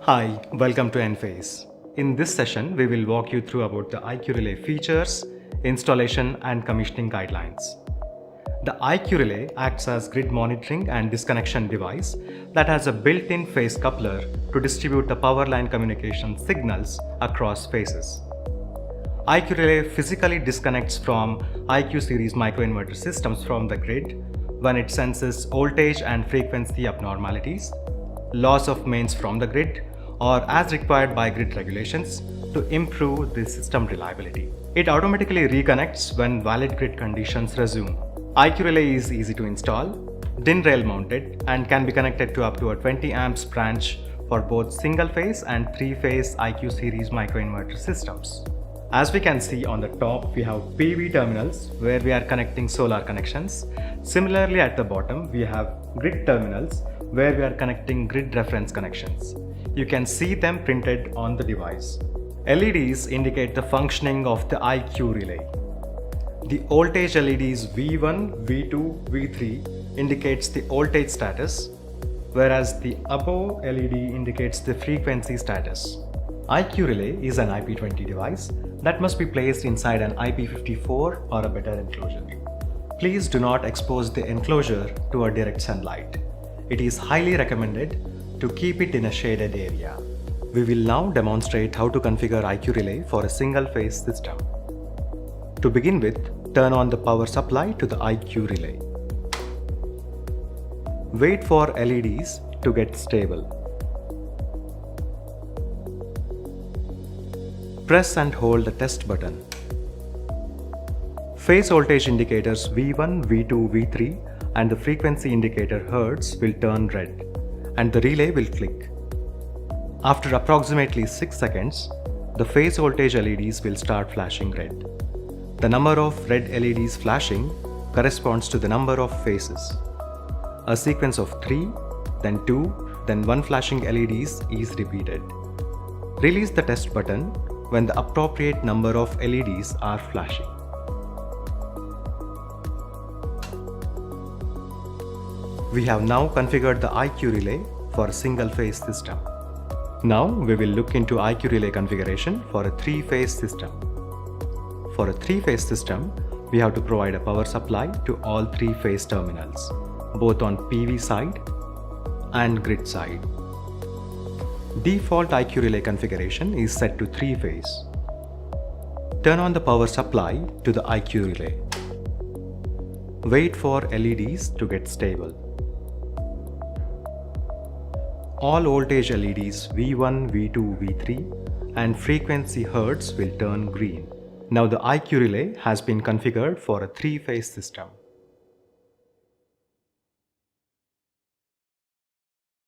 Hi, welcome to Enphase. In this session, we will walk you through about the IQ Relay features, installation and commissioning guidelines. The IQ Relay acts as grid monitoring and disconnection device that has a built-in phase coupler to distribute the power line communication signals across phases. IQ Relay physically disconnects from IQ series microinverter systems from the grid when it senses voltage and frequency abnormalities, loss of mains from the grid, or as required by grid regulations to improve the system reliability. It automatically reconnects when valid grid conditions resume. IQ Relay is easy to install, DIN rail mounted, and can be connected to up to a 20 amps branch for both single phase and 3-phase IQ series microinverter systems. As we can see on the top, we have PV terminals where we are connecting solar connections. Similarly, at the bottom, we have grid terminals where we are connecting grid reference connections. You can see them printed on the device. LEDs indicate the functioning of the IQ relay. The voltage LEDs V1, V2, V3 indicates the voltage status, whereas the above LED indicates the frequency status. IQ Relay is an IP20 device that must be placed inside an IP54 or a better enclosure. Please do not expose the enclosure to a direct sunlight. It is highly recommended to keep it in a shaded area. We will now demonstrate how to configure IQ Relay for a single-phase system. To begin with, turn on the power supply to the IQ Relay. Wait for LEDs to get stable. Press and hold the test button. Phase voltage indicators V1, V2, V3 and the frequency indicator Hertz will turn red and the relay will click. After approximately 6 seconds, the phase voltage LEDs will start flashing red. The number of red LEDs flashing corresponds to the number of phases. A sequence of 3, then 2, then 1 flashing LEDs is repeated. Release the test button when the appropriate number of LEDs are flashing. We have now configured the IQ Relay for a single-phase system. Now we will look into IQ Relay configuration for a 3-phase system. For a 3-phase system, we have to provide a power supply to all 3-phase terminals, both on PV side and grid side. Default IQ Relay configuration is set to 3-phase. Turn on the power supply to the IQ Relay. Wait for LEDs to get stable. All voltage LEDs V1, V2, V3 and frequency Hertz will turn green. Now the IQ Relay has been configured for a 3-phase system.